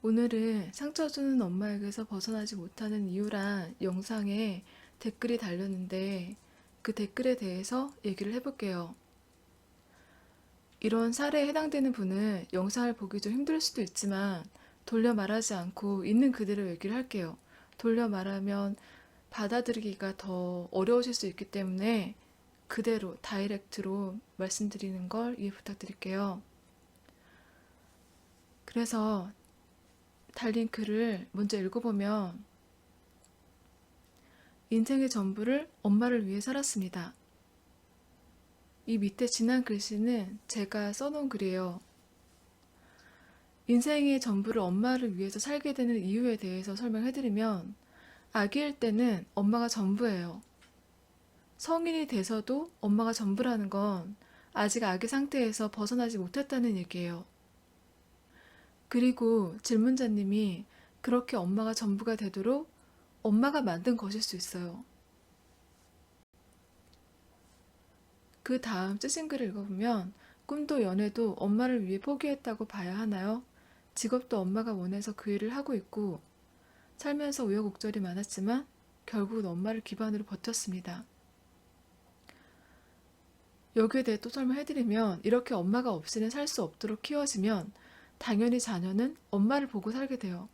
오늘은 상처 주는 엄마에게서 벗어나지 못하는 이유란 영상에 댓글이 달렸는데 그 댓글에 대해서 얘기를 해볼게요. 이런 사례에 해당되는 분은 영상을 보기 좀 힘들 수도 있지만 돌려 말하지 않고 있는 그대로 얘기를 할게요. 돌려 말하면 받아들이기가 더 어려우실 수 있기 때문에 그대로 다이렉트로 말씀드리는 걸 이해 부탁드릴게요. 그래서 달린 글을 먼저 읽어보면 인생의 전부를 엄마를 위해 살았습니다. 이 밑에 지난 글씨는 제가 써놓은 글이에요. 인생의 전부를 엄마를 위해서 살게 되는 이유에 대해서 설명해드리면 아기일 때는 엄마가 전부예요. 성인이 돼서도 엄마가 전부라는 건 아직 아기 상태에서 벗어나지 못했다는 얘기예요. 그리고 질문자님이 그렇게 엄마가 전부가 되도록 엄마가 만든 것일 수 있어요. 그 다음 쓰신 글을 읽어보면 꿈도 연애도 엄마를 위해 포기했다고 봐야 하나요? 직업도 엄마가 원해서 그 일을 하고 있고 살면서 우여곡절이 많았지만 결국은 엄마를 기반으로 버텼습니다. 여기에 대해 또 설명해드리면 이렇게 엄마가 없이는 살 수 없도록 키워지면 당연히 자녀는 엄마를 보고 살게 돼요.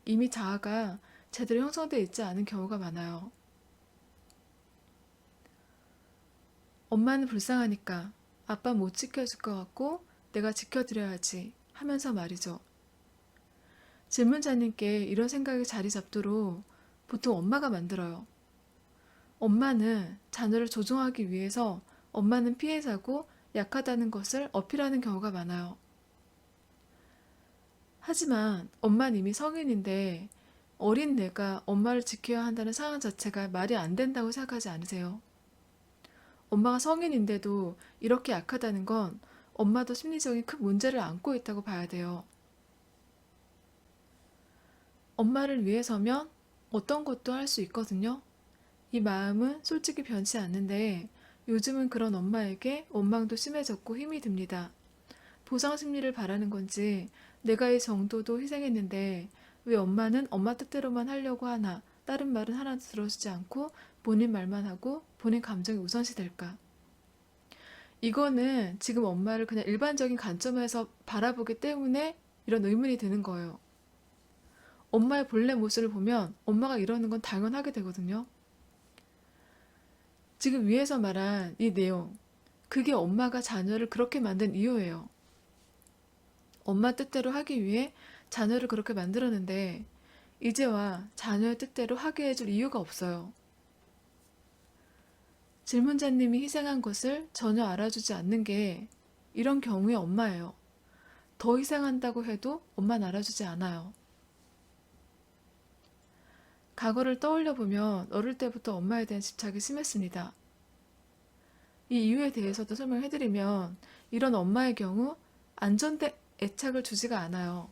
이미 자아가 제대로 형성되어 있지 않은 경우가 많아요. 엄마는 불쌍하니까 아빠 못 지켜줄 것 같고 내가 지켜드려야지 하면서 말이죠. 질문자님께 이런 생각이 자리 잡도록 보통 엄마가 만들어요. 엄마는 자녀를 조종하기 위해서 엄마는 피해자고 약하다는 것을 어필하는 경우가 많아요. 하지만 엄마는 이미 성인인데 어린 내가 엄마를 지켜야 한다는 상황 자체가 말이 안 된다고 생각하지 않으세요? 엄마가 성인인데도 이렇게 약하다는 건 엄마도 심리적인 큰 문제를 안고 있다고 봐야 돼요. 엄마를 위해서면 어떤 것도 할 수 있거든요. 이 마음은 솔직히 변치 않는데 요즘은 그런 엄마에게 원망도 심해졌고 힘이 듭니다. 보상 심리를 바라는 건지 내가 이 정도도 희생했는데 왜 엄마는 엄마 뜻대로만 하려고 하나 다른 말은 하나도 들어주지 않고 본인 말만 하고 본인 감정이 우선시 될까? 이거는 지금 엄마를 그냥 일반적인 관점에서 바라보기 때문에 이런 의문이 드는 거예요. 엄마의 본래 모습을 보면 엄마가 이러는 건 당연하게 되거든요. 지금 위에서 말한 이 내용, 그게 엄마가 자녀를 그렇게 만든 이유예요. 엄마 뜻대로 하기 위해 자녀를 그렇게 만들었는데 이제와 자녀의 뜻대로 하게 해줄 이유가 없어요. 질문자님이 희생한 것을 전혀 알아주지 않는 게 이런 경우의 엄마예요. 더 희생한다고 해도 엄마는 알아주지 않아요. 과거를 떠올려 보면 어릴 때부터 엄마에 대한 집착이 심했습니다. 이 이유에 대해서도 설명해드리면 이런 엄마의 경우 안전된 애착을 주지가 않아요.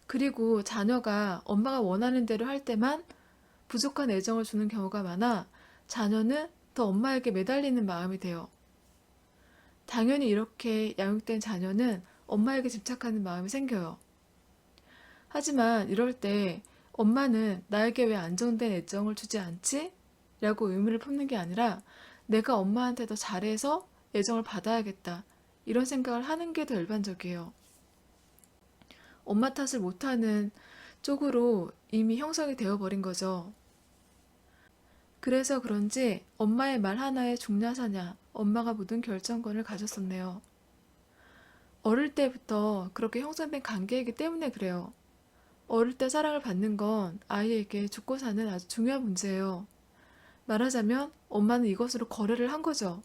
그리고 자녀가 엄마가 원하는 대로 할 때만 부족한 애정을 주는 경우가 많아 자녀는 더 엄마에게 매달리는 마음이 돼요. 당연히 이렇게 양육된 자녀는 엄마에게 집착하는 마음이 생겨요. 하지만 이럴 때 엄마는 나에게 왜 안정된 애정을 주지 않지? 라고 의문을 품는 게 아니라 내가 엄마한테 더 잘해서 애정을 받아야겠다. 이런 생각을 하는 게 더 일반적이에요. 엄마 탓을 못하는 쪽으로 이미 형성이 되어버린 거죠. 그래서 그런지 엄마의 말 하나에 죽냐 사냐 엄마가 모든 결정권을 가졌었네요. 어릴 때부터 그렇게 형성된 관계이기 때문에 그래요. 어릴 때 사랑을 받는 건 아이에게 죽고 사는 아주 중요한 문제예요. 말하자면 엄마는 이것으로 거래를 한 거죠.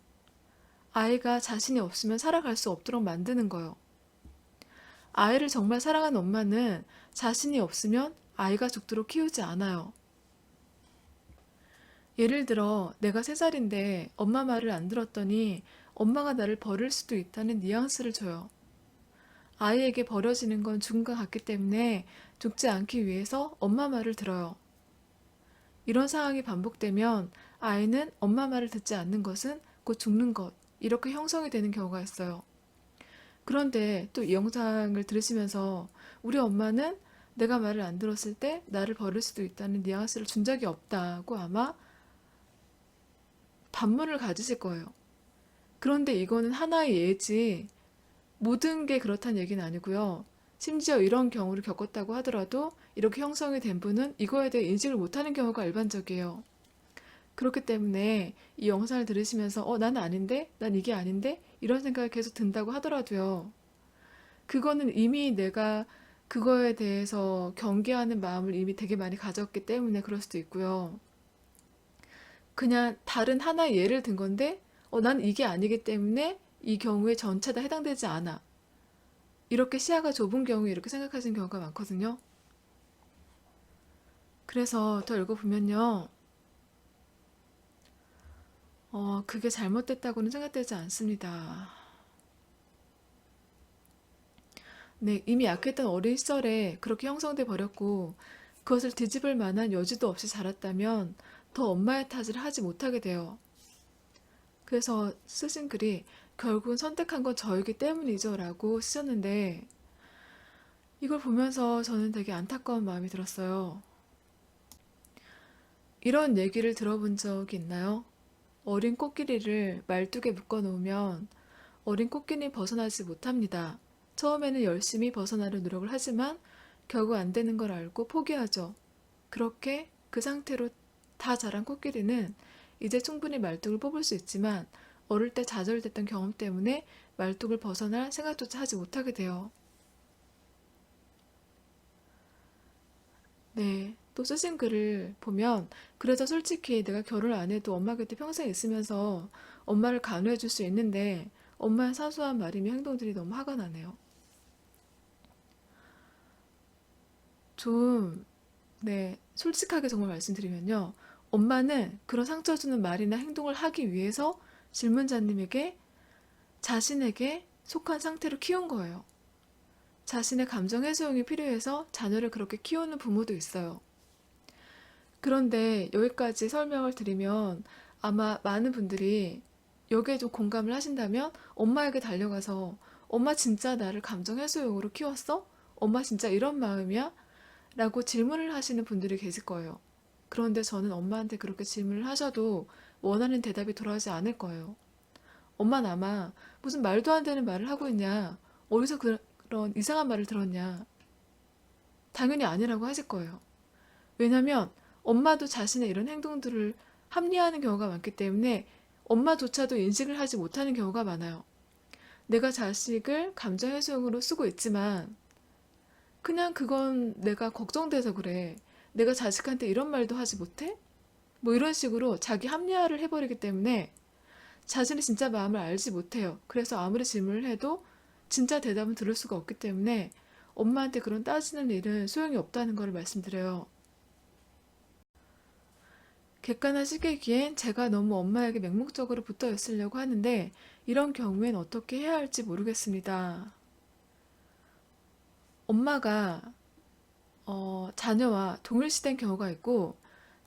아이가 자신이 없으면 살아갈 수 없도록 만드는 거요. 아이를 정말 사랑하는 엄마는 자신이 없으면 아이가 죽도록 키우지 않아요. 예를 들어 내가 3살인데 엄마 말을 안 들었더니 엄마가 나를 버릴 수도 있다는 뉘앙스를 줘요. 아이에게 버려지는 건 죽음과 같기 때문에 죽지 않기 위해서 엄마 말을 들어요. 이런 상황이 반복되면 아이는 엄마 말을 듣지 않는 것은 곧 죽는 것, 이렇게 형성이 되는 경우가 있어요. 그런데 또 이 영상을 들으시면서 우리 엄마는 내가 말을 안 들었을 때 나를 버릴 수도 있다는 뉘앙스를 준 적이 없다고 아마 반문을 가지실 거예요. 그런데 이거는 하나의 예지 모든 게 그렇다는 얘기는 아니고요. 심지어 이런 경우를 겪었다고 하더라도 이렇게 형성이 된 분은 이거에 대해 인식을 못하는 경우가 일반적이에요. 그렇기 때문에 이 영상을 들으시면서 나는 아닌데? 난 이게 아닌데? 이런 생각이 계속 든다고 하더라도요. 그거는 이미 내가 그거에 대해서 경계하는 마음을 이미 되게 많이 가졌기 때문에 그럴 수도 있고요. 그냥 다른 하나의 예를 든 건데 난 이게 아니기 때문에 이 경우에 전체 다 해당되지 않아. 이렇게 시야가 좁은 경우에 이렇게 생각하시는 경우가 많거든요. 그래서 더 읽어보면요. 그게 잘못됐다고는 생각되지 않습니다. 네, 이미 약했던 어린 시절에 그렇게 형성돼 버렸고 그것을 뒤집을 만한 여지도 없이 자랐다면 더 엄마의 탓을 하지 못하게 돼요. 그래서 쓰신 글이 결국은 선택한 건 저이기 때문이죠 라고 쓰셨는데 이걸 보면서 저는 되게 안타까운 마음이 들었어요. 이런 얘기를 들어본 적이 있나요? 어린 코끼리를 말뚝에 묶어 놓으면 어린 코끼리는 벗어나지 못합니다. 처음에는 열심히 벗어나려 노력을 하지만 결국 안 되는 걸 알고 포기하죠. 그렇게 그 상태로 다 자란 코끼리는 이제 충분히 말뚝을 뽑을 수 있지만 어릴 때 좌절됐던 경험 때문에 말뚝을 벗어날 생각조차 하지 못하게 돼요. 네. 또 쓰신 글을 보면 그래서 솔직히 내가 결혼 안 해도 엄마 곁에 평생 있으면서 엄마를 간호해 줄 수 있는데 엄마의 사소한 말이며 행동들이 너무 화가 나네요. 좀, 네, 솔직하게 정말 말씀드리면요. 엄마는 그런 상처 주는 말이나 행동을 하기 위해서 질문자님에게 자신에게 속한 상태로 키운 거예요. 자신의 감정 해소용이 필요해서 자녀를 그렇게 키우는 부모도 있어요. 그런데 여기까지 설명을 드리면 아마 많은 분들이 여기에 좀 공감을 하신다면 엄마에게 달려가서 엄마 진짜 나를 감정 해소용으로 키웠어? 엄마 진짜 이런 마음이야? 라고 질문을 하시는 분들이 계실 거예요. 그런데 저는 엄마한테 그렇게 질문을 하셔도 원하는 대답이 돌아오지 않을 거예요. 엄마는 아마 무슨 말도 안 되는 말을 하고 있냐? 어디서 그런 이상한 말을 들었냐? 당연히 아니라고 하실 거예요. 왜냐면 엄마도 자신의 이런 행동들을 합리화하는 경우가 많기 때문에 엄마조차도 인식을 하지 못하는 경우가 많아요. 내가 자식을 감정해소용으로 쓰고 있지만 그냥 그건 내가 걱정돼서 그래. 내가 자식한테 이런 말도 하지 못해? 뭐 이런 식으로 자기 합리화를 해버리기 때문에 자신이 진짜 마음을 알지 못해요. 그래서 아무리 질문을 해도 진짜 대답은 들을 수가 없기 때문에 엄마한테 그런 따지는 일은 소용이 없다는 걸 말씀드려요. 객관화시키기엔 제가 너무 엄마에게 맹목적으로 붙어 있으려고 하는데 이런 경우엔 어떻게 해야 할지 모르겠습니다. 엄마가 자녀와 동일시된 경우가 있고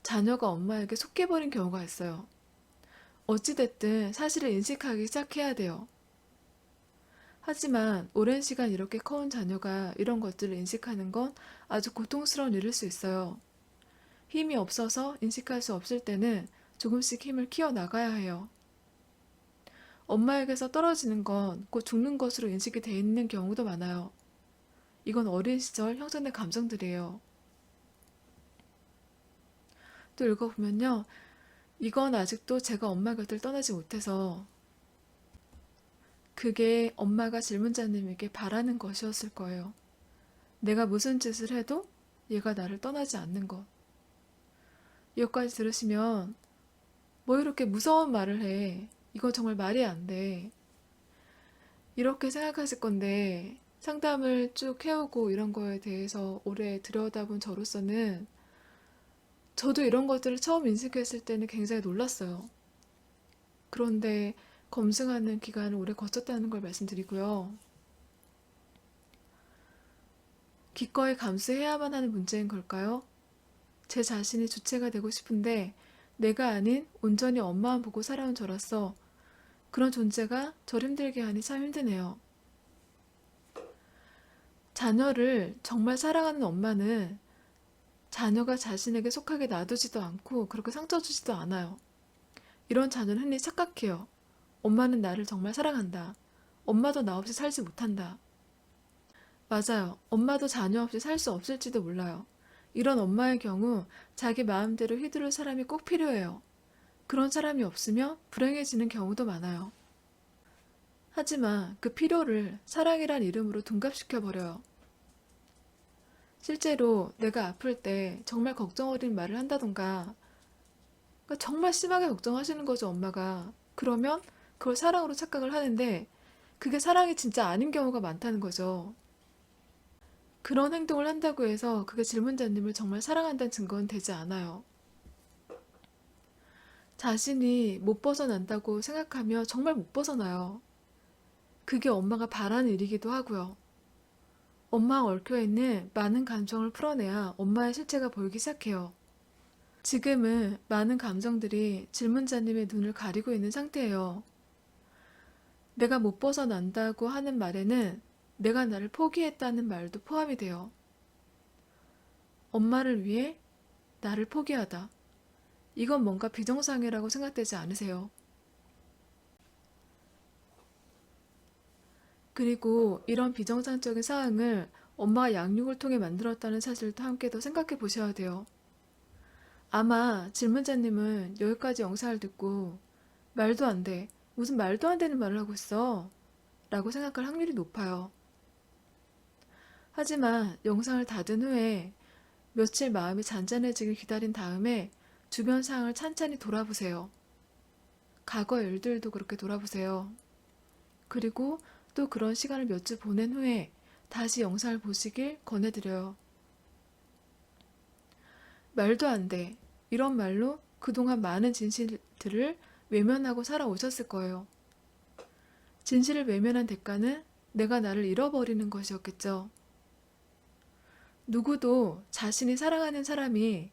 자녀가 엄마에게 속해버린 경우가 있어요. 어찌됐든 사실을 인식하기 시작해야 돼요. 하지만 오랜 시간 이렇게 커온 자녀가 이런 것들을 인식하는 건 아주 고통스러운 일일 수 있어요. 힘이 없어서 인식할 수 없을 때는 조금씩 힘을 키워 나가야 해요. 엄마에게서 떨어지는 건 곧 죽는 것으로 인식이 돼 있는 경우도 많아요. 이건 어린 시절 형성된 감정들이에요. 또 읽어보면요. 이건 아직도 제가 엄마 곁을 떠나지 못해서 그게 엄마가 질문자님에게 바라는 것이었을 거예요. 내가 무슨 짓을 해도 얘가 나를 떠나지 않는 것. 여기까지 들으시면 뭐 이렇게 무서운 말을 해. 이건 정말 말이 안 돼. 이렇게 생각하실 건데 상담을 쭉 해오고 이런 거에 대해서 오래 들여다본 저로서는 저도 이런 것들을 처음 인식했을 때는 굉장히 놀랐어요. 그런데 검증하는 기간을 오래 거쳤다는 걸 말씀드리고요. 기꺼이 감수해야만 하는 문제인 걸까요? 제 자신이 주체가 되고 싶은데 내가 아닌 온전히 엄마만 보고 살아온 저로서 그런 존재가 저를 힘들게 하니 참 힘드네요. 자녀를 정말 사랑하는 엄마는 자녀가 자신에게 속하게 놔두지도 않고 그렇게 상처 주지도 않아요. 이런 자녀는 흔히 착각해요. 엄마는 나를 정말 사랑한다. 엄마도 나 없이 살지 못한다. 맞아요. 엄마도 자녀 없이 살 수 없을지도 몰라요. 이런 엄마의 경우 자기 마음대로 휘두를 사람이 꼭 필요해요. 그런 사람이 없으면 불행해지는 경우도 많아요. 하지만 그 필요를 사랑이란 이름으로 둔갑시켜버려요. 실제로 내가 아플 때 정말 걱정 어린 말을 한다던가, 그러니까 정말 심하게 걱정하시는 거죠, 엄마가. 그러면 그걸 사랑으로 착각을 하는데 그게 사랑이 진짜 아닌 경우가 많다는 거죠. 그런 행동을 한다고 해서 그게 질문자님을 정말 사랑한다는 증거는 되지 않아요. 자신이 못 벗어난다고 생각하며 정말 못 벗어나요. 그게 엄마가 바라는 일이기도 하고요. 엄마와 얽혀있는 많은 감정을 풀어내야 엄마의 실체가 보이기 시작해요. 지금은 많은 감정들이 질문자님의 눈을 가리고 있는 상태예요. 내가 못 벗어난다고 하는 말에는 내가 나를 포기했다는 말도 포함이 돼요. 엄마를 위해 나를 포기하다. 이건 뭔가 비정상이라고 생각되지 않으세요? 그리고 이런 비정상적인 사항을 엄마가 양육을 통해 만들었다는 사실도 함께 더 생각해 보셔야 돼요. 아마 질문자님은 여기까지 영상을 듣고 말도 안 돼. 무슨 말도 안 되는 말을 하고 있어. 라고 생각할 확률이 높아요. 하지만 영상을 닫은 후에 며칠 마음이 잔잔해지길 기다린 다음에 주변 상황을 찬찬히 돌아보세요. 과거 일들도 그렇게 돌아보세요. 그리고 또 그런 시간을 몇 주 보낸 후에 다시 영상을 보시길 권해드려요. 말도 안 돼. 이런 말로 그동안 많은 진실들을 외면하고 살아오셨을 거예요. 진실을 외면한 대가는 내가 나를 잃어버리는 것이었겠죠. 누구도 자신이 사랑하는 사람이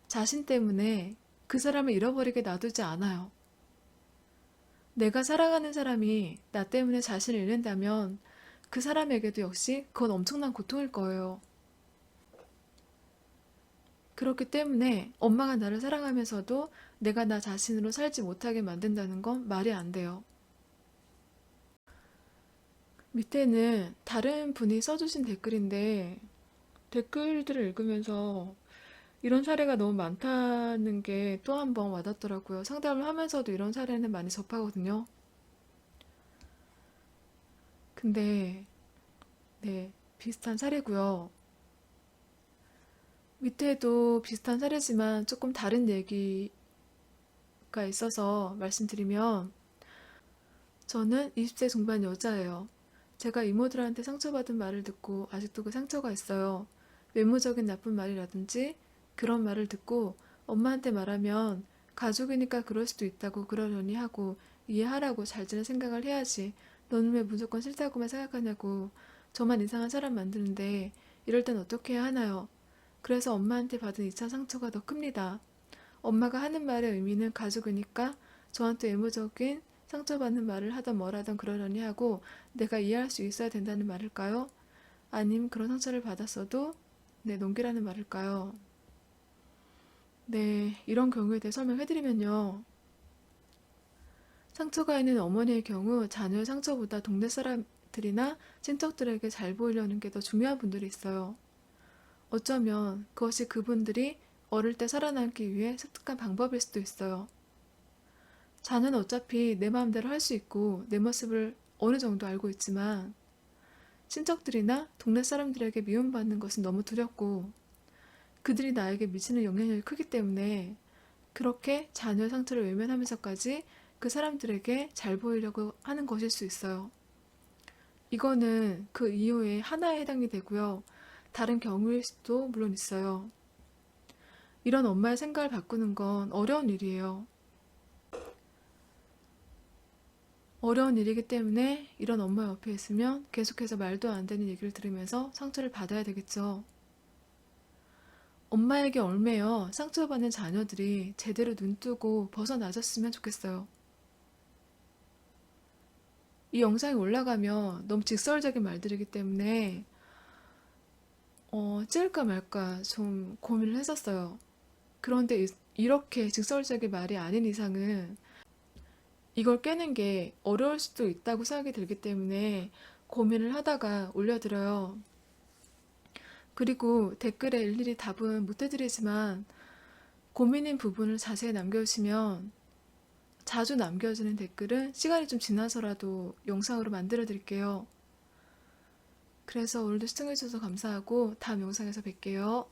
자신 때문에 그 사람을 잃어버리게 놔두지 않아요. 내가 사랑하는 사람이 나 때문에 자신을 잃는다면 그 사람에게도 역시 그건 엄청난 고통일 거예요. 그렇기 때문에 엄마가 나를 사랑하면서도 내가 나 자신으로 살지 못하게 만든다는 건 말이 안 돼요. 밑에는 다른 분이 써주신 댓글인데 댓글들을 읽으면서 이런 사례가 너무 많다는 게 또 한 번 와닿더라고요. 상담을 하면서도 이런 사례는 많이 접하거든요. 근데 네, 비슷한 사례고요. 밑에도 비슷한 사례지만 조금 다른 얘기가 있어서 말씀드리면 저는 20대 중반 여자예요. 제가 이모들한테 상처받은 말을 듣고 아직도 그 상처가 있어요. 외모적인 나쁜 말이라든지 그런 말을 듣고 엄마한테 말하면 가족이니까 그럴 수도 있다고 그러려니 하고 이해하라고 잘 지낼 생각을 해야지. 너는 왜 무조건 싫다고만 생각하냐고 저만 이상한 사람 만드는데 이럴 땐 어떻게 해야 하나요? 그래서 엄마한테 받은 2차 상처가 더 큽니다. 엄마가 하는 말의 의미는 가족이니까 저한테 외모적인 상처받는 말을 하던 뭐라던 그러려니 하고 내가 이해할 수 있어야 된다는 말일까요? 아님 그런 상처를 받았어도 넘기라는 말일까요? 네, 이런 경우에 대해 설명해드리면요. 상처가 있는 어머니의 경우 자녀의 상처보다 동네 사람들이나 친척들에게 잘 보이려는 게 더 중요한 분들이 있어요. 어쩌면 그것이 그분들이 어릴 때 살아남기 위해 습득한 방법일 수도 있어요. 자녀는 어차피 내 마음대로 할 수 있고 내 모습을 어느 정도 알고 있지만 친척들이나 동네 사람들에게 미움받는 것은 너무 두렵고 그들이 나에게 미치는 영향력이 크기 때문에 그렇게 자녀의 상처를 외면하면서까지 그 사람들에게 잘 보이려고 하는 것일 수 있어요. 이거는 그 이유의 하나에 해당이 되고요. 다른 경우일 수도 물론 있어요. 이런 엄마의 생각을 바꾸는 건 어려운 일이에요. 어려운 일이기 때문에 이런 엄마 옆에 있으면 계속해서 말도 안 되는 얘기를 들으면서 상처를 받아야 되겠죠. 엄마에게 얽매여 상처받는 자녀들이 제대로 눈뜨고 벗어나졌으면 좋겠어요. 이 영상이 올라가면 너무 직설적인 말들이기 때문에 찍을까 말까 좀 고민을 했었어요. 그런데 이렇게 직설적인 말이 아닌 이상은 이걸 깨는 게 어려울 수도 있다고 생각이 들기 때문에 고민을 하다가 올려드려요. 그리고 댓글에 일일이 답은 못 해드리지만 고민인 부분을 자세히 남겨주시면 자주 남겨지는 댓글은 시간이 좀 지나서라도 영상으로 만들어 드릴게요. 그래서 오늘도 시청해주셔서 감사하고 다음 영상에서 뵐게요.